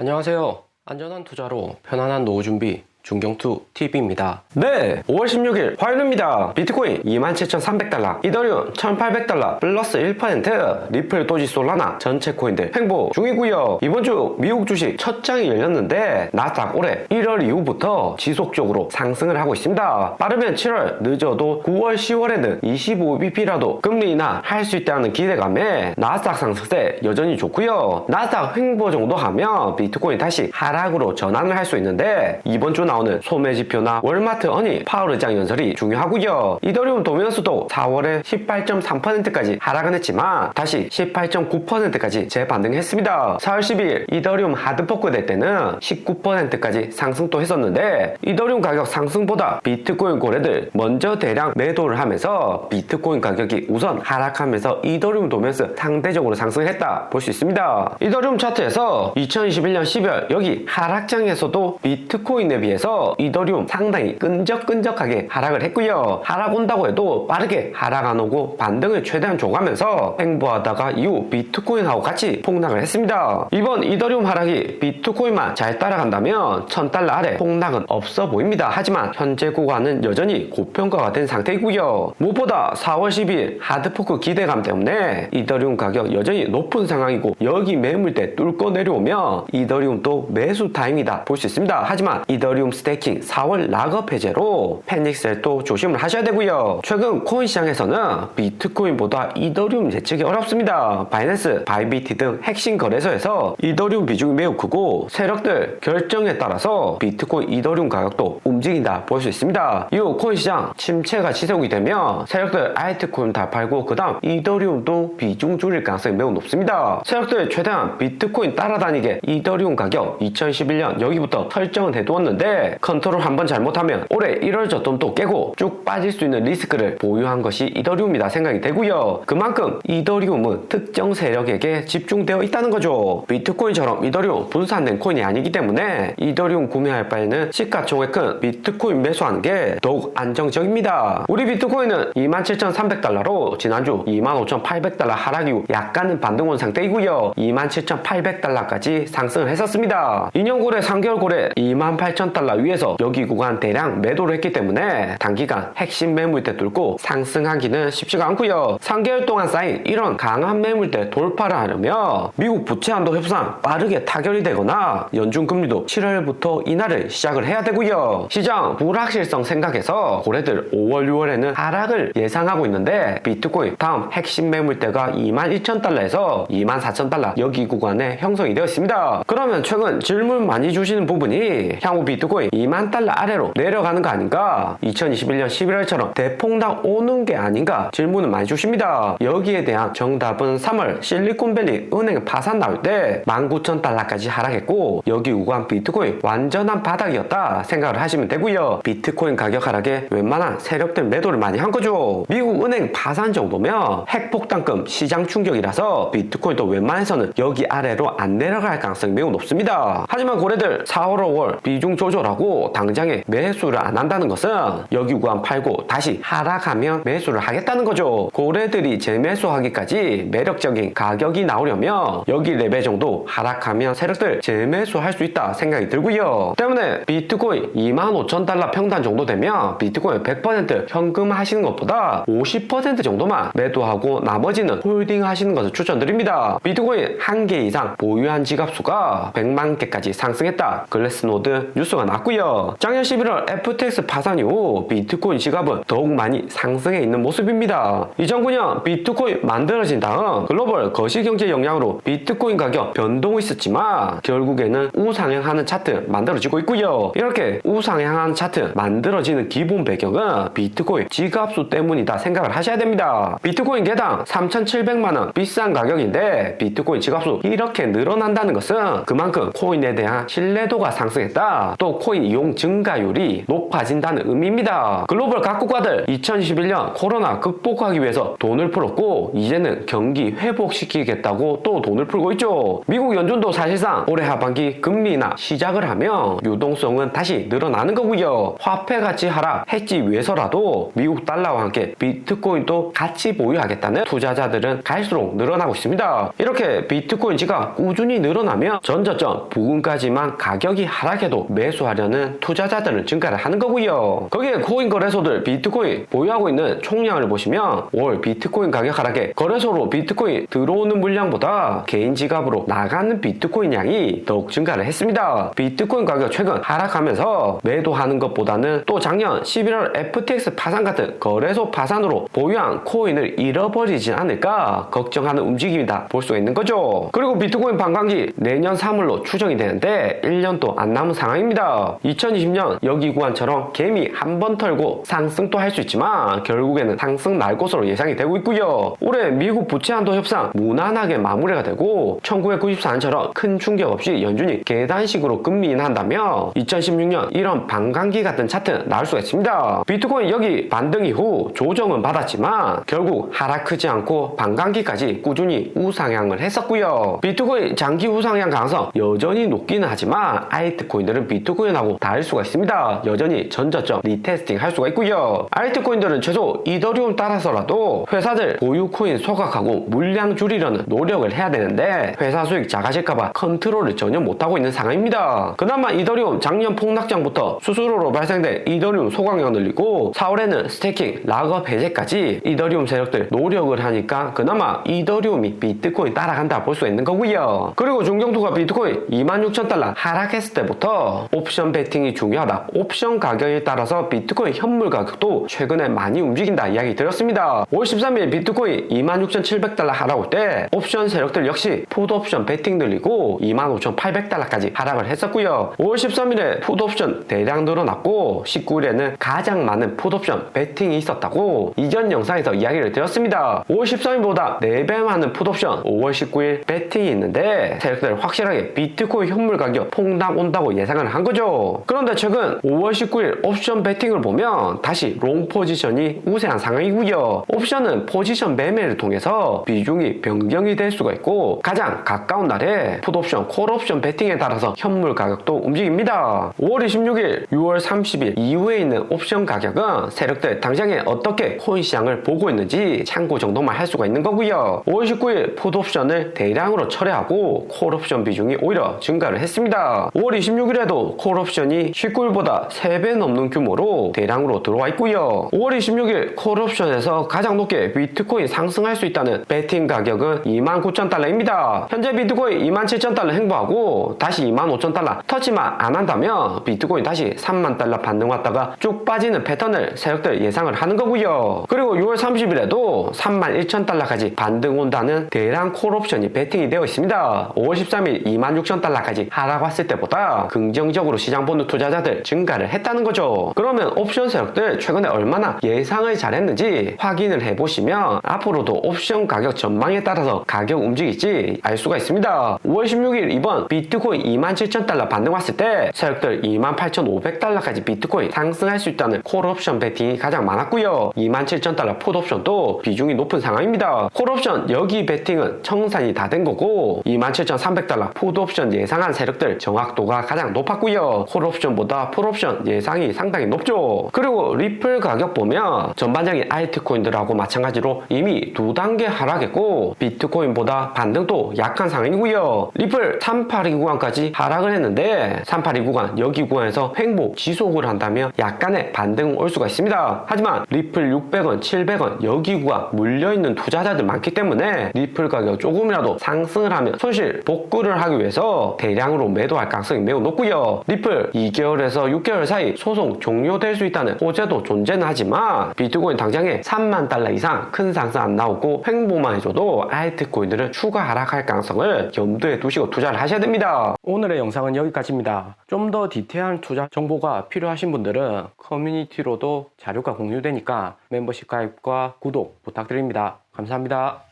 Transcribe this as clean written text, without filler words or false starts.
안녕하세요. 안전한 투자로 편안한 노후 준비 중경투 TV입니다. 네, 5월 16일 화요일입니다. 비트코인 27,300달러, 이더리움 1,800달러, 플러스 1%, 리플, 도지, 솔라나 전체 코인들 횡보 중이고요. 이번 주 미국 주식 첫 장이 열렸는데 나스닥 올해 1월 이후부터 지속적으로 상승을 하고 있습니다. 빠르면 7월, 늦어도 9월, 10월에는 25bp라도 금리 인하 할 수 있다는 기대감에 나스닥 상승세 여전히 좋고요. 나스닥 횡보 정도 하면 비트코인 다시 하락으로 전환을 할 수 있는데 이번 주 나오는 소매지표나 월마트 어니 파월 의장 연설이 중요하고요. 이더리움 도미너스도 4월에 18.3%까지 하락은 했지만 다시 18.9%까지 재반등했습니다. 4월 12일 이더리움 하드포크 될 때는 19%까지 상승도 했었는데 이더리움 가격 상승보다 비트코인 고래들 먼저 대량 매도를 하면서 비트코인 가격이 우선 하락하면서 이더리움 도면스 상대적으로 상승했다 볼 수 있습니다. 이더리움 차트에서 2021년 12월 여기 하락장에서도 비트코인에 비해서 이더리움 상당히 끈적끈적하게 하락을 했고요. 하락 온다고 해도 빠르게 하락 안 오고 반등을 최대한 줘가면서 횡보하다가 이후 비트코인하고 같이 폭락을 했습니다. 이번 이더리움 하락이 비트코인만 잘 따라간다면 1000달러 아래 폭락은 없어 보입니다. 하지만 현재 구간은 여전히 고평가가 된 상태이고요. 무엇보다 4월 12일 하드포크 기대감 때문에 이더리움 가격 여전히 높은 상황이고 여기 매물대 뚫고 내려오면 이더리움도 매수 타임이다 볼 수 있습니다. 하지만 이더리움 스테이킹 4월 락업 해제로 패닉셀도 조심을 하셔야 되고요. 최근 코인 시장에서는 비트코인보다 이더리움 예측이 어렵습니다. 바이낸스, 바이비티 등 핵심 거래소에서 이더리움 비중이 매우 크고 세력들 결정에 따라서 비트코인, 이더리움 가격도 움직인다 볼 수 있습니다. 이후 코인 시장 침체가 지속이 되면 세력들 알트코인 다 팔고 그 다음 이더리움도 비중 줄일 가능성이 매우 높습니다. 세력들 최대한 비트코인 따라다니게 이더리움 가격 2011년 여기부터 설정은 해두었는데 컨트롤 한번 잘못하면 올해 1월 저점도 깨고 쭉 빠질 수 있는 리스크를 보유한 것이 이더리움이다 생각이 되고요. 그만큼 이더리움은 특정 세력에게 집중되어 있다는 거죠. 비트코인처럼 이더리움 분산된 코인이 아니기 때문에 이더리움 구매할 바에는 시가총액 큰 비트코인 매수하는 게 더욱 안정적입니다. 우리 비트코인은 27,300달러로 지난주 25,800달러 하락 이후 약간은 반등 온 상태이고요. 27,800달러까지 상승을 했었습니다. 2년 고래, 3개월 고래 28,000달러 위에서 여기 구간 대량 매도를 했기 때문에 단기간 핵심 매물대 뚫고 상승하기는 쉽지가 않고요. 3개월 동안 쌓인 이런 강한 매물대 돌파를 하려면 미국 부채 한도 협상 빠르게 타결이 되거나 연준 금리도 7월부터 인하를 시작을 해야 되고요. 시장 불확실성 생각해서 고래들 5월, 6월에는 하락을 예상하고 있는데 비트코인 다음 핵심 매물대가 21,000달러에서 24,000달러 여기 구간에 형성이 되어 있습니다. 그러면 최근 질문 많이 주시는 부분이 향후 비트코인 2만 달러 아래로 내려가는 거 아닌가? 2021년 11월처럼 대폭락 오는 게 아닌가? 질문을 많이 주십니다. 여기에 대한 정답은 3월 실리콘밸리 은행 파산 나올 때 19,000달러까지 하락했고 여기 구간 비트코인 완전한 바닥이었다 생각을 하시면 되고요. 비트코인 가격 하락에 웬만한 세력들 매도를 많이 한 거죠. 미국 은행 파산 정도면 핵폭탄급 시장 충격이라서 비트코인도 웬만해서는 여기 아래로 안 내려갈 가능성이 매우 높습니다. 하지만 고래들 4월, 5월 비중 조절하고 당장에 매수를 안 한다는 것은 여기 구간 팔고 다시 하락하면 매수를 하겠다는 거죠. 고래들이 재매수하기까지 매력적인 가격이 나오려면 여기 레벨 정도 하락하면 세력들 재매수할 수 있다 생각이 들고요. 때문에 비트코인 25,000달러 평단 정도 되면 비트코인 100% 현금 하시는 것보다 50% 정도만 매도하고 나머지는 홀딩 하시는 것을 추천드립니다. 비트코인 1개 이상 보유한 지갑수가 100만 개까지 상승했다. 글래스노드 뉴스가 났고요. 작년 11월 FTX 파산 이후 비트코인 지갑은 더욱 많이 상승해 있는 모습입니다. 2009년 비트코인 만들어진 다음 글로벌 거시경제 영향으로 비트코인 가격 변동이 있었지만 결국에는 우상향하는 차트 만들어지고 있고요. 이렇게 우상향하는 차트 만들어지는 기본 배경은 비트코인 지갑수 때문이다 생각을 하셔야 됩니다. 비트코인 개당 3,700만원 비싼 가격인데 비트코인 지갑수 이렇게 늘어난다는 것은 그만큼 코인에 대한 신뢰도가 상승했다. 또 코인 이용 증가율이 높아진다는 의미입니다. 글로벌 각국가들 2021년 코로나 극복하기 위해서 돈을 풀었고 이제는 경기 회복시키겠다고 또 돈을 풀고 있죠. 미국 연준도 사실상 올해 하반기 금리나 시작을 하면 유동성은 다시 늘어나는 거고요. 화폐 가치 하락했지 위해서라도 미국 달러와 함께 비트코인도 같이 보유하겠다는 투자자들은 갈수록 늘어나고 있습니다. 이렇게 비트코인지가 꾸준히 늘어나면 전저점 부근까지만 가격이 하락해도 매수하려는 투자자들은 증가를 하는 거고요. 거기에 코인 거래소들 비트코인 보유하고 있는 총량을 보시면 월 비트코인 가격 하락에 거래소로 비트코인 들어오는 물량보다 개인 지갑으로 나가는 비트코인 양이 더욱 증가를 했습니다. 비트코인 가격 최근 하락하면서 매도하는 것보다는 또 작년 11월 FTX 파산 같은 거래소 파산으로 보유한 코인을 잃어버리진 않을까 걱정하는 움직임이다 볼 수가 있는 거죠. 그리고 비트코인 반감기 내년 3월로 추정이 되는데 1년도 안 남은 상황입니다. 2020년 여기 구간처럼 개미 한 번 털고 상승도 할 수 있지만 결국에는 상승 날 것으로 예상이 되고 있고요. 올해 미국 부채 한도 협상 무난하게 마무리가 되고 1994년처럼 큰 충격 없이 연준이 계단식으로 금리 인하한다면 2016년 이런 반감기 같은 차트 나올 수가 있습니다. 비트코인 여기 반등 이후 조정은 받았지만 결국 하락 크지 않고 반감기까지 꾸준히 우상향을 했었고요. 비트코인 장기 우상향 가능성 여전히 높기는 하지만 알트코인들은 비트코인하고 다를 수가 있습니다. 여전히 전저점 리테스팅 할 수가 있고요. 알트코인들은 최소 이더리움 따라서라도 회사들 보유 코인 소각하고 물량 줄이려는 노력을 해야 되는데 회사 수익 작아질까봐 컨트롤을 전혀 못하고 있는 상황입니다. 그나마 이더리움 작년 폭락장부터 수수료로 발생된 이더리움 소각량 늘리고 4월에는 스테이킹 락업 해제까지 이더리움 세력들 노력을 하니까 그나마 이더리움이 비트코인 따라간다 볼 수 있는 거고요. 그리고 중경투가 비트코인 26,000달러 하락했을 때부터 옵션 베팅이 중요하다. 옵션 가격에 따라서 비트코인 현물 가격도 최근에 많이 움직인다 이야기 드렸습니다. 5월 13일 비트코인 26,700달러 하락 때 옵션 세력들 역시 풋옵션 베팅 늘리고 25,800달러까지 하락을 했었고요. 5월 13일에 풋옵션 대량 늘어났고 19일에는 가장 많은 풋옵션 베팅이 있었다고 이전 영상에서 이야기를 드렸습니다. 5월 13일보다 4배 많은 풋옵션 5월 19일 베팅이 있는데 세력들 확실하게 비트코인 현물 가격 폭락 온다고 예상을 한 거죠. 그런데 최근 5월 19일 옵션 베팅을 보면 다시 롱 포지션이 우세한 상황이고요. 옵션은 포지션 매매를 통해서 비중이 변경이 될 수가 있고 가장 가까운 날에 풋옵션, 콜옵션 베팅에 따라서 현물 가격도 움직입니다. 5월 26일, 6월 30일 이후에 있는 옵션 가격은 세력들 당장에 어떻게 코인 시장을 보고 있는지 참고 정도만 할 수가 있는 거고요. 5월 19일 풋옵션을 대량으로 철회하고 콜옵션 비중이 오히려 증가를 했습니다. 5월 26일에도 콜옵션이 19일보다 3배 넘는 규모로 대량으로 들어와 있고요. 5월 26일 콜옵션에서 가장 높게 비트코인 상승할 수 있다는 베팅 가격은 29,000달러입니다. 현재 비트코인 27,000달러 행보하고 다시 25,000달러 터치만 안 한다면 비트코인 다시 30,000달러 반등 왔다가 쭉 빠지는 패턴을 세력들 예상을 하는 거고요. 그리고 6월 30일에도 31,000달러까지 반등 온다는 대량 콜옵션이 베팅이 되어 있습니다. 5월 13일 26,000달러까지 하락 왔을 때보다 긍정적으로 시장 보는 투자자들 증가를 했다는 거죠. 그러면 옵션 세력들 최근에 얼마나 예상을 잘했는지 확인을 해보시면 앞으로도 옵션 가격 전망에 따라서 가격 움직일지 알 수가 있습니다. 5월 16일 이번 비트코인 27,000달러 반등 왔을 때 세력들 28,500달러까지 비트코인 상승할 수 있다는 콜옵션 베팅이 가장 많았고요. 27,000달러 풋옵션도 비중이 높은 상황입니다. 콜옵션 여기 베팅은 청산이 다 된 거고 27,300달러 풋옵션 예상한 세력들 정확도가 가장 높았고요. 콜옵션보다 풋옵션 예상이 상당히 높죠. 그리고 리플 가격 보면 전반적인 알트코인들하고 마찬가지로 이미 2단계 하락했고 비트코인보다 반등도 약한 상황이고요. 리플 382 구간까지 하락을 했는데 382 구간 여기 구간에서 횡보 지속을 한다면 약간의 반등 올 수가 있습니다. 하지만 리플 600원, 700원 여기 구간 물려있는 투자자들 많기 때문에 리플 가격 조금이라도 상승을 하면 손실 복구를 하기 위해서 대량으로 매도할 가능성이 매우 높고요. 리플 2개월에서 6개월 사이 소송 종료될 수 있다는 호재도 존재는 하지만 비트코인 당장에 3만 달러 이상 큰 상승 안 나오고 횡보만 해줘도 알트코인들은 추가 하락할 가능성을 염두에 두시고 투자를 하셔야 됩니다. 오늘의 영상은 여기까지입니다. 좀 더 디테일한 투자 정보가 필요하신 분들은 커뮤니티로도 자료가 공유되니까 멤버십 가입과 구독 부탁드립니다. 감사합니다.